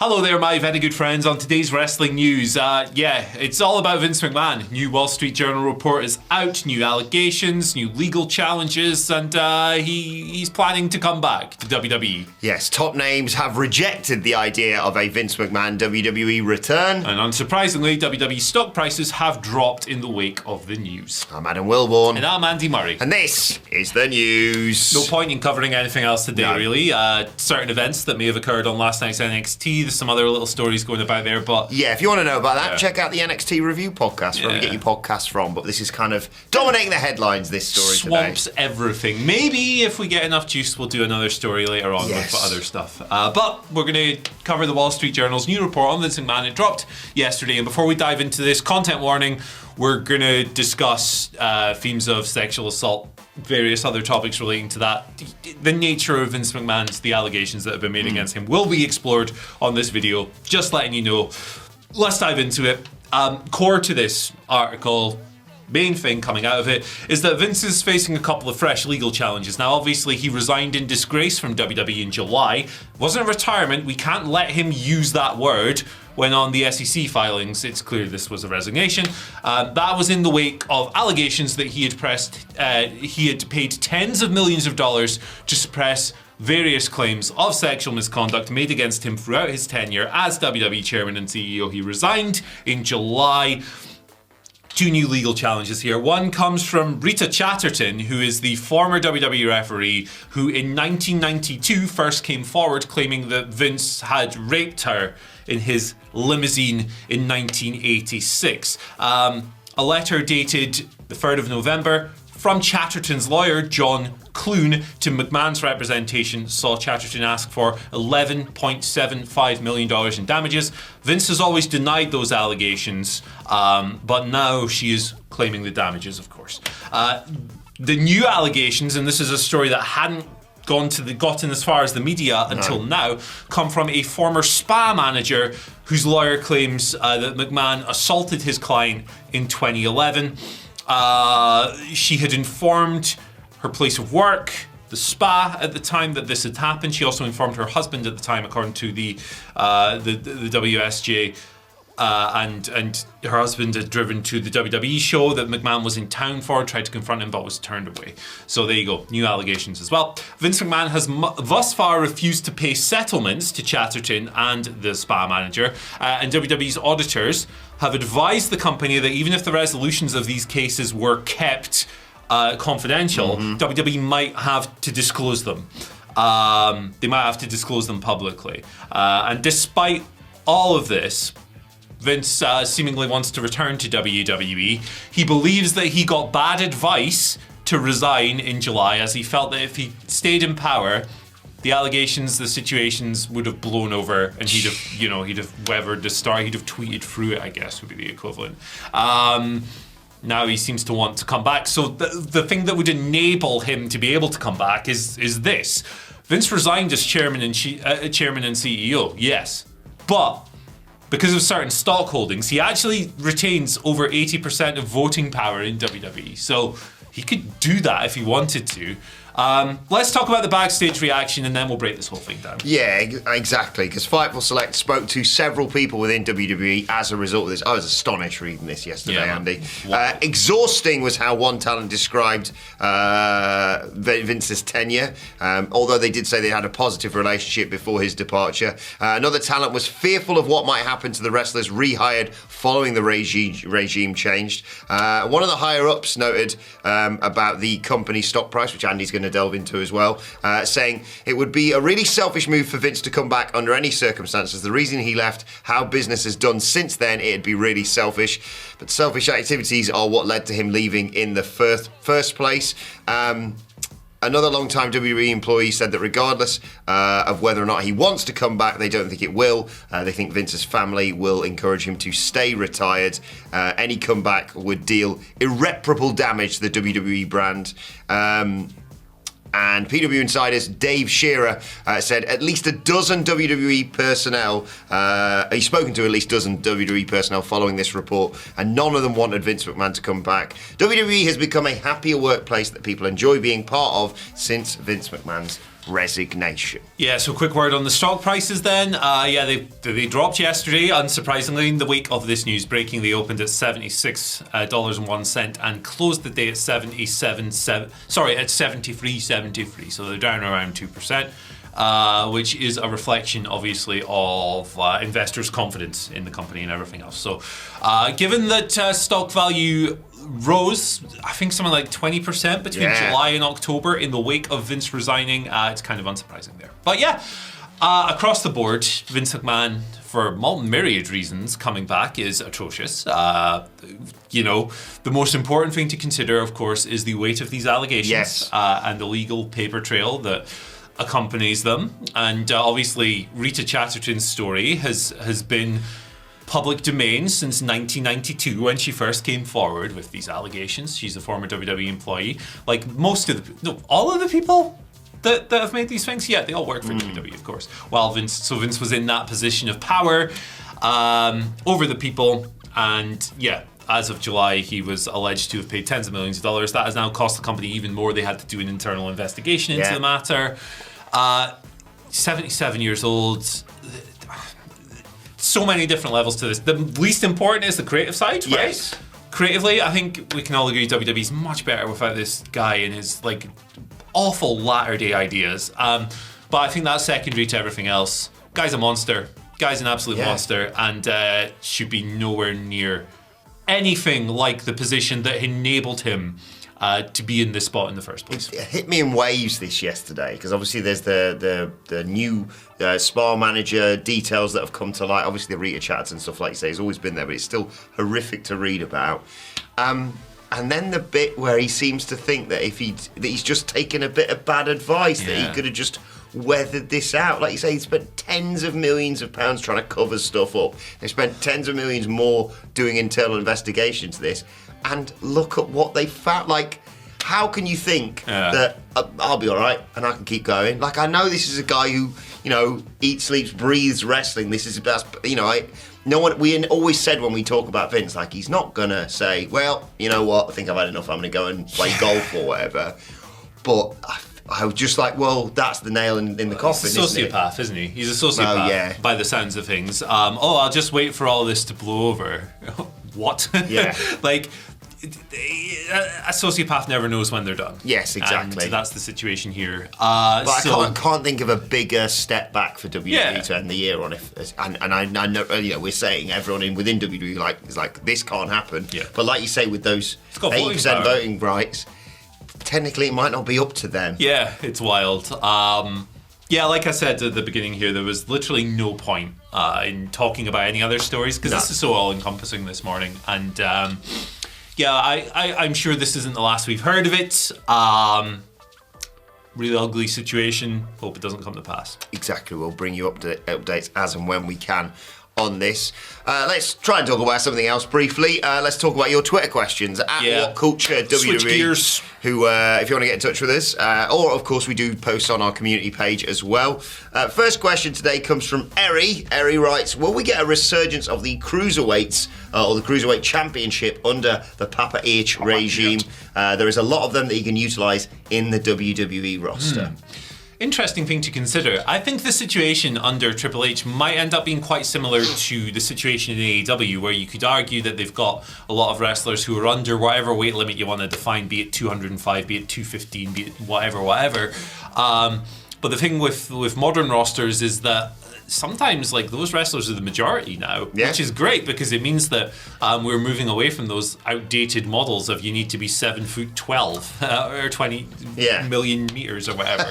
Hello there, my very good friends. On today's wrestling news, it's all about Vince McMahon. New Wall Street Journal report is out, new allegations, new legal challenges, and he's planning to come back to WWE. Yes, top names have rejected the idea of a Vince McMahon WWE return. And unsurprisingly, WWE stock prices have dropped in the wake of the news. I'm Adam Wilborn. And I'm Andy Murray. And this is the news. No point in covering anything else today, really. Certain events that may have occurred on last night's NXT. There's some other little stories going about there, but yeah, if you want to know about that, check out the NXT review podcast, wherever you get your podcasts from. But this is kind of dominating the headlines, this story swamps today. Everything. Maybe if we get enough juice, we'll do another story later on with other stuff. But we're going to cover the Wall Street Journal's new report on Vince McMahon. It dropped yesterday, and before we dive into this, content warning, we're going to discuss themes of sexual assault, various other topics relating to that. The nature of Vince McMahon's, the allegations that have been made against him will be explored on this video. Just letting you know. Let's dive into it. Core to this article, main thing coming out of it, is that Vince is facing a couple of fresh legal challenges. Now, obviously, he resigned in disgrace from WWE in July. It wasn't a retirement. We can't let him use that word. When on the SEC filings, it's clear this was a resignation. That was in the wake of allegations that he had paid tens of millions of dollars to suppress various claims of sexual misconduct made against him throughout his tenure as WWE chairman and CEO. He resigned in July. Two new legal challenges here. One comes from Rita Chatterton, who is the former WWE referee who in 1992 first came forward claiming that Vince had raped her in his limousine in 1986. A letter dated the 3rd of November from Chatterton's lawyer, John Clune, to McMahon's representation saw Chatterton ask for $11.75 million in damages. Vince has always denied those allegations, but now she is claiming the damages, of course. The new allegations, and this is a story that hadn't gotten as far as the media until now, come from a former spa manager whose lawyer claims that McMahon assaulted his client in 2011. She had informed her place of work, the spa, at the time that this had happened. She also informed her husband at the time, according to the WSJ. And her husband had driven to the WWE show that McMahon was in town for, tried to confront him, but was turned away. So there you go, new allegations as well. Vince McMahon has thus far refused to pay settlements to Chatterton and the spa manager, and WWE's auditors have advised the company that even if the resolutions of these cases were kept confidential, WWE might have to disclose them. They might have to disclose them publicly. And despite all of this, Vince seemingly wants to return to WWE. He believes that he got bad advice to resign in July, as he felt that if he stayed in power, the allegations, the situations would have blown over, and he'd have weathered the storm. He'd have tweeted through it, I guess, would be the equivalent. Now he seems to want to come back. So the thing that would enable him to be able to come back is this: Vince resigned as chairman and CEO, yes, but because of certain stock holdings, he actually retains over 80% of voting power in WWE. So he could do that if he wanted to. Let's talk about the backstage reaction, and then we'll break this whole thing down. Yeah, exactly, because Fightful Select spoke to several people within WWE as a result of this. I was astonished reading this yesterday, Andy. Exhausting was how one talent described Vince's tenure, although they did say they had a positive relationship before his departure. Another talent was fearful of what might happen to the wrestlers rehired following the regime changed. One of the higher-ups noted about the company stock price, which Andy's going to delve into as well, saying it would be a really selfish move for Vince to come back under any circumstances. The reason he left, how business has done since then, it'd be really selfish. But selfish activities are what led to him leaving in the first place. Another long-time WWE employee said that regardless of whether or not he wants to come back, they don't think it will. They think Vince's family will encourage him to stay retired. Any comeback would deal irreparable damage to the WWE brand. And PW Insider's Dave Shearer said at least a dozen WWE personnel, he's spoken to at least a dozen WWE personnel following this report, and none of them wanted Vince McMahon to come back. WWE has become a happier workplace that people enjoy being part of since Vince McMahon's resignation. Yeah, so quick word on the stock prices then. They dropped yesterday, unsurprisingly, in the wake of this news breaking. They opened at $76.01 and closed the day at 73.73. So they're down around 2%. Which is a reflection, obviously, of investors' confidence in the company and everything else. So, given that stock value rose, I think something like 20% between July and October in the wake of Vince resigning, it's kind of unsurprising there. But yeah, across the board, Vince McMahon, for myriad reasons, coming back is atrocious. The most important thing to consider, of course, is the weight of these allegations and the legal paper trail that accompanies them. And obviously Rita Chatterton's story has been public domain since 1992 when she first came forward with these allegations. She's a former WWE employee. Like all of the people that have made these things, they all work for WWE, of course. While Vince was in that position of power over the people, and as of July, he was alleged to have paid tens of millions of dollars. That has now cost the company even more. They had to do an internal investigation into the matter. 77 years old. So many different levels to this. The least important is the creative side, right? Yes. Creatively, I think we can all agree WWE's much better without this guy and his awful latter-day ideas. But I think that's secondary to everything else. Guy's a monster. Guy's an absolute monster, and should be nowhere near anything like the position that enabled him to be in this spot in the first place. It hit me in waves this yesterday, because obviously there's the new spa manager details that have come to light. Obviously the Rita Chatterton stuff, like you say, has always been there, but it's still horrific to read about. And then the bit where he seems to think that that he's just taken a bit of bad advice, that he could have just weathered this out. Like you say, he spent tens of millions of pounds trying to cover stuff up. They spent tens of millions more doing internal investigation to this. And look at what they found. Like, how can you think that I'll be all right and I can keep going? Like, I know this is a guy who, eats, sleeps, breathes wrestling. This is, we always said when we talk about Vince, like, he's not gonna say, well, you know what, I think I've had enough, I'm gonna go and play golf or whatever. But I was just like, well, that's the nail in the coffin, He's a sociopath, isn't he? He's a sociopath, by the sounds of things. I'll just wait for all this to blow over. What? Yeah. A sociopath never knows when they're done. Yes, exactly. And that's the situation here. But I can't think of a bigger step back for WWE to end the year on. And I know, we're saying everyone within WWE is like, this can't happen. Yeah. But like you say, with those 80% voting rights, technically it might not be up to them. Yeah, it's wild. Like I said at the beginning here, there was literally no point in talking about any other stories, because this is so all-encompassing this morning. And I'm sure this isn't the last we've heard of it. Really ugly situation. Hope it doesn't come to pass. Exactly. We'll bring you updates as and when we can on this. Let's try and talk about something else briefly. Let's talk about your Twitter questions at WhatCulture WWE. Switch gears. Who, if you want to get in touch with us, or of course we do post on our community page as well. First question today comes from Eri. Eri writes, will we get a resurgence of the cruiserweights or the cruiserweight championship under the Papa H regime? There is a lot of them that you can utilise in the WWE roster. Interesting thing to consider. I think the situation under Triple H might end up being quite similar to the situation in AEW, where you could argue that they've got a lot of wrestlers who are under whatever weight limit you want to define, be it 205, be it 215, be it whatever. But the thing with modern rosters is that sometimes those wrestlers are the majority now, which is great, because it means that we're moving away from those outdated models of you need to be 7'12" or 20 million meters or whatever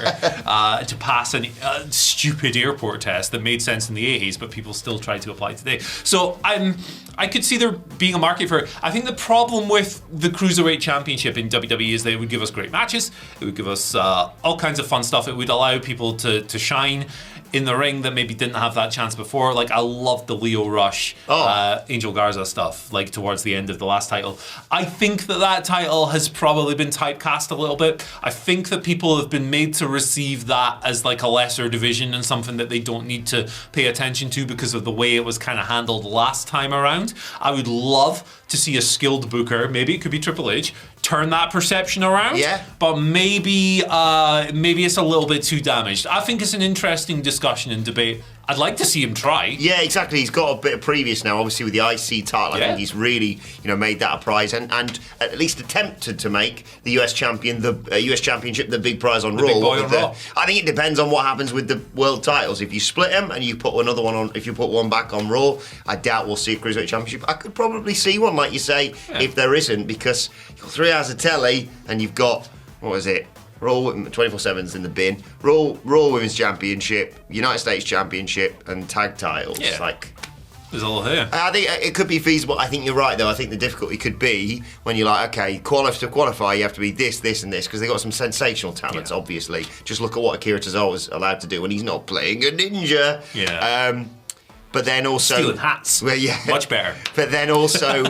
to pass a stupid airport test that made sense in the 80s, but people still try to apply today. So I could see there being a market for it. I think the problem with the Cruiserweight Championship in WWE is that it would give us great matches. It would give us all kinds of fun stuff. It would allow people to shine in the ring that maybe didn't have that chance before. I loved the Leo Rush, Angel Garza stuff, towards the end of the last title. I think that title has probably been typecast a little bit. I think that people have been made to receive that as a lesser division and something that they don't need to pay attention to because of the way it was kind of handled last time around. I would love to see a skilled booker, maybe it could be Triple H, turn that perception around. Yeah. But maybe it's a little bit too damaged. I think it's an interesting discussion and debate. I'd like to see him try. Yeah, exactly. He's got a bit of previous now, obviously, with the IC title. I think he's really, made that a prize and at least attempted to make the US champion, the US Championship, the big prize on Raw. Big boy on Raw. I think it depends on what happens with the world titles. If you split them and you put another one on, if you put one back on Raw, I doubt we'll see a Cruiserweight Championship. I could probably see one, like you say, if there isn't, because you've got 3 hours of telly and you've got, what was it? Raw 24/7's in the bin. Raw Women's Championship, United States Championship, and tag titles. Yeah. There's all here. I think it could be feasible. I think you're right, though. I think the difficulty could be when you're like, okay, to qualify, you have to be this, this, and this, because they've got some sensational talents, obviously. Just look at what Akira Tozawa was allowed to do when he's not playing a ninja. Yeah. But then also... Stealing hats. Well, yeah. Much better. But then also...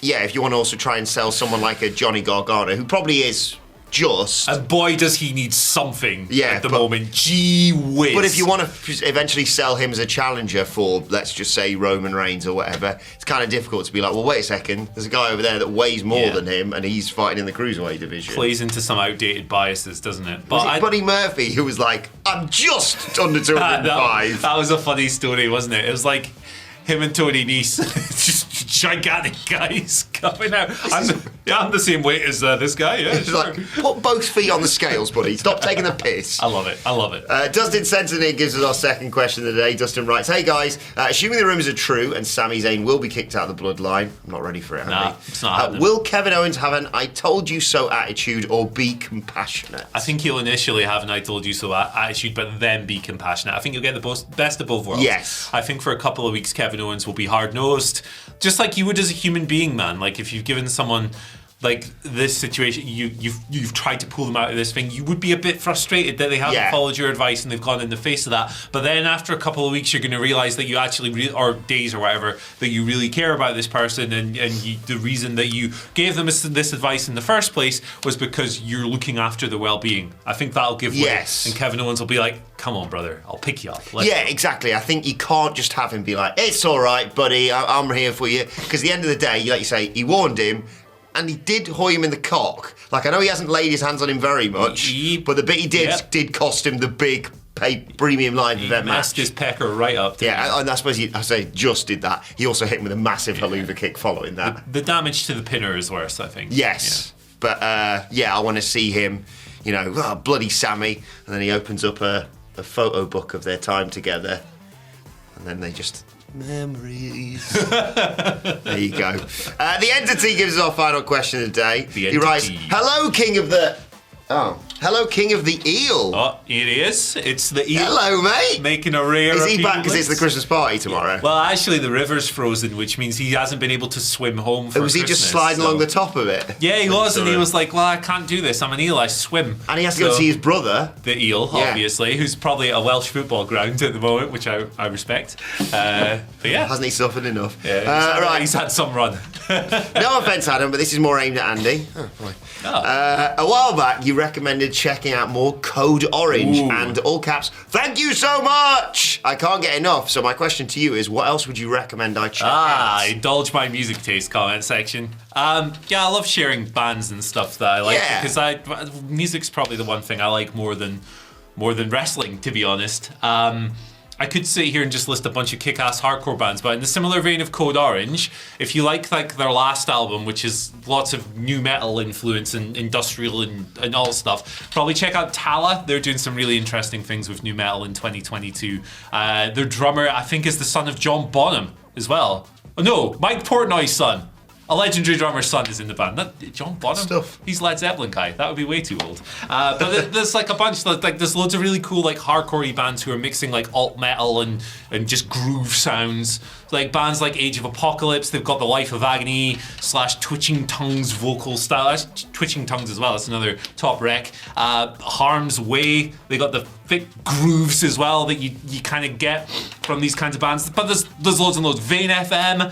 if you want to also try and sell someone like a Johnny Gargano, who probably is... And boy, does he need something at the moment. Gee whiz. But if you want to eventually sell him as a challenger for, let's just say, Roman Reigns or whatever, it's kind of difficult to be like, well, wait a second, there's a guy over there that weighs more than him and he's fighting in the Cruiserweight division. Plays into some outdated biases, doesn't it? But was it Buddy Murphy who was like, I'm just under 205? That was a funny story, wasn't it? It was like him and Tony Nese, just gigantic guys coming out. I'm the same weight as this guy. Yeah, it's like, put both feet on the scales, buddy. Stop taking the piss. I love it. Dustin Sentinel gives us our second question of the day. Dustin writes, hey guys, assuming the rumours are true and Sami Zayn will be kicked out of the bloodline, I'm not ready for it, it's not happening. Will Kevin Owens have an I told you so attitude or be compassionate? I think he'll initially have an I told you so attitude, but then be compassionate. I think you'll get the best of both worlds. Yes. I think for a couple of weeks, Kevin Owens will be hard-nosed, just like you would as a human being, man. Like if you've given someone like this situation, you've tried to pull them out of this thing, you would be a bit frustrated that they haven't followed your advice and they've gone in the face of that. But then after a couple of weeks, you're going to realize that you actually, or days or whatever, that you really care about this person, and the reason that you gave them this advice in the first place was because you're looking after their well-being. I think that'll give way. Yes. And Kevin Owens will be like, come on, brother, I'll pick you up. Exactly. I think you can't just have him be like, it's all right, buddy, I'm here for you. Because at the end of the day, like you say, he warned him, and he did hoy him in the cock. Like, I know he hasn't laid his hands on him very much, but the bit he did cost him the big premium live event match. Messed his pecker right up. And I suppose I say just did that. He also hit him with a massive haluva kick following that. The damage to the pinner is worse, I think. Yes. Yeah. But, I want to see him, bloody Sammy, and then he opens up a photo book of their time together, and then they just... memories. There you go. The Entity gives us our final question of the day. He writes, hello, King of the Eel. Oh, it is. It's the eel. Hello, mate. Making a rare appearance. Is he back because it's the Christmas party tomorrow? Well, actually, the river's frozen, which means he hasn't been able to swim home for Was he Christmas, just sliding along the top of it? Yeah, he was, and he was like, well, I can't do this. I'm an eel, I swim. And he has to go see his brother. The eel, obviously, who's probably at a Welsh football ground at the moment, which I respect. But yeah. Hasn't he suffered enough? Yeah, he's had some run. No offence, Adam, but this is more aimed at Andy. Oh, right. A while back, you recommended checking out more Code Orange and all caps. Thank you so much. I can't get enough. So my question to you is, what else would you recommend I check out? Indulge my music taste comment section. I love sharing bands and stuff that I like because music's probably the one thing I like more than wrestling, to be honest. I could sit here and just list a bunch of kick-ass hardcore bands, but in the similar vein of Code Orange, if you like their last album, which is lots of new metal influence and industrial and all stuff, probably check out Tala. They're doing some really interesting things with new metal in 2022. Their drummer, I think, is the son of John Bonham as well. Oh, no, Mike Portnoy's son. A legendary drummer's son is in the band. Not John Bonham? Stuff. He's Led Zeppelin guy. That would be way too old. But there's like a bunch, there's loads of really cool hardcore-y bands who are mixing alt metal and just groove sounds. Like bands like Age of Apocalypse, they've got the Life of Agony / Twitching Tongues vocal style. That's Twitching Tongues as well. That's another top rec. Harm's Way, they got the thick grooves as well that you kind of get from these kinds of bands. But there's loads and loads. Vane FM,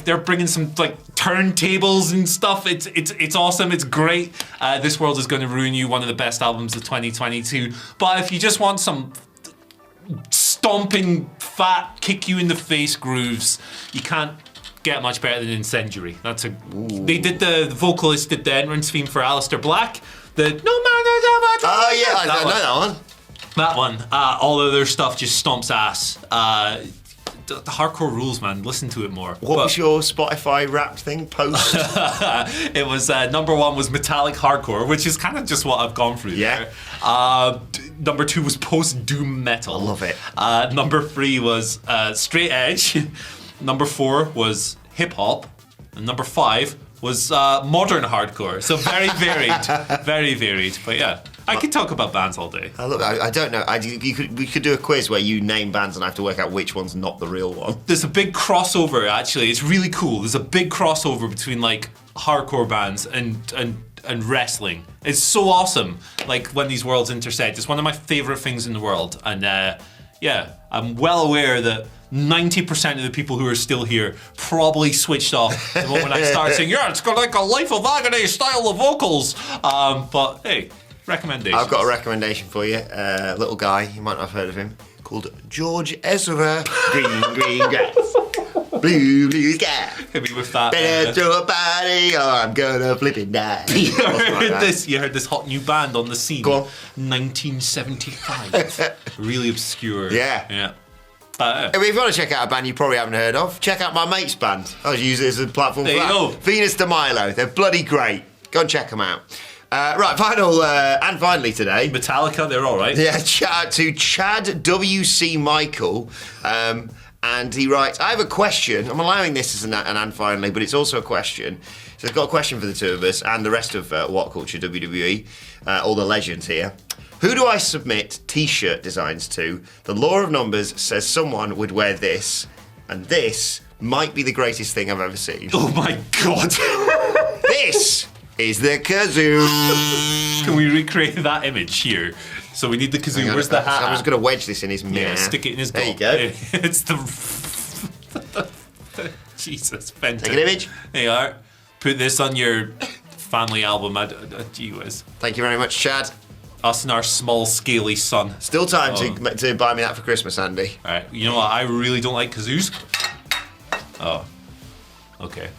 they're bringing some turntables and stuff. It's awesome. It's great. This World Is Going to Ruin You, one of the best albums of 2022. But if you just want some stomping, fat, kick you in the face grooves, you can't get much better than Incendiary. They did the vocalist did the entrance theme for Aleister Black. The No Man. Oh yeah, I know that one. That one. All of their stuff just stomps ass. The hardcore rules, man. Listen to it more. What was your Spotify Wrapped thing post? It was number 1 was metallic hardcore, which is kind of just what I've gone through. Yeah. There. Number 2 was post doom metal. I love it. Number 3 was straight edge. Number 4 was hip hop, and number 5 was modern hardcore. So very varied, very varied. But yeah. I could talk about bands all day. I don't know. We could do a quiz where you name bands and I have to work out which one's not the real one. There's a big crossover, actually. It's really cool. There's a big crossover between like hardcore bands and wrestling. It's so awesome. Like when these worlds intersect. It's one of my favorite things in the world. And yeah, I'm well aware that 90% of the people who are still here probably switched off the moment I start saying, yeah, it's got like a Life of Agony style of vocals. But hey. Recommendation. I've got a recommendation for you. Little guy, you might not have heard of him, called George Ezra. Green grass, blue sky. Maybe with that. Better throw a body or I'm gonna flip it down. You heard this hot new band on the scene. Go on. 1975. Really obscure. Yeah. But, if you want to check out a band you probably haven't heard of, check out my mate's band. I'll use it as a platform for there you go. Venus de Milo. They're bloody great. Go and check them out. Right, finally today. Metallica, they're all right. Yeah, shout out to Chad W.C. Michael. And he writes, I have a question. I'm allowing this as an and finally, but it's also a question. So I've got a question for the two of us and the rest of WhatCulture WWE, all the legends here. Who do I submit T-shirt designs to? The law of numbers says someone would wear this, and this might be the greatest thing I've ever seen. Oh my God. This is the kazoo. Can we recreate that image here? So we need the kazoo. Where's the hat? I'm just going to wedge this in his mirror. Yeah, stick it in his There goal. you go. It's the... Jesus, fantastic. Take an image. There you are. Put this on your family album. Gee whiz. Thank you very much, Chad. Us and our small, scaly son. Still time to buy me that for Christmas, Andy. All right. You know what? I really don't like kazoos. Oh. Okay.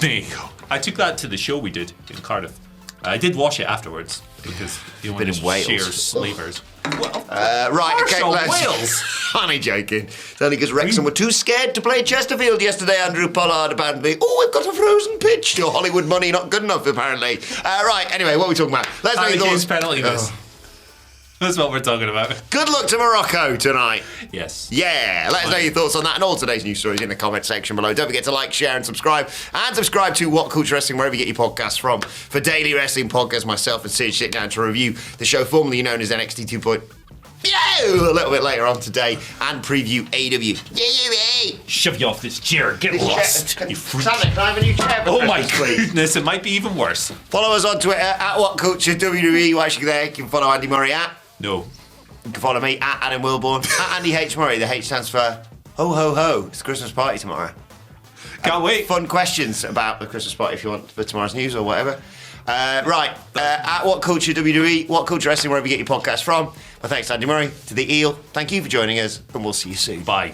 There you go. I took that to the show we did in Cardiff. I did wash it afterwards because you want to Wales. share slavers. Well, right, okay, Wales. Only joking. It's only because Wrexham were too scared to play Chesterfield yesterday. Andrew Pollard apparently. Oh, we've got a frozen pitch. Your Hollywood money not good enough apparently. Right, anyway, what are we talking about? Let's know your thoughts. Penalty miss. That's what we're talking about. Good luck to Morocco tonight. Yes. Yeah, let us know your thoughts on that and all today's news stories in the comment section below. Don't forget to like, share, and subscribe. And subscribe to WhatCulture Wrestling, wherever you get your podcasts from. For daily wrestling podcasts, myself and Sid sit down to review the show formerly known as NXT 2.0 a little bit later on today and preview AW. Shove you off this chair. Get lost, you freak. Santa, can I have a new chair for Oh my Christmas, please? goodness, it might be even worse. Follow us on Twitter at WhatCulture WWE. While you're there, you can follow Andy Murray at. No. You can follow me at Adam Wilborn, at Andy H. Murray. The H stands for ho ho ho. It's a Christmas party tomorrow. Can't wait. Fun questions about the Christmas party if you want for tomorrow's news or whatever. At WhatCulture WWE, WhatCulture Wrestling, wherever you get your podcast from. My thanks to Andy Murray, to the Eel. Thank you for joining us, and we'll see you soon. Bye.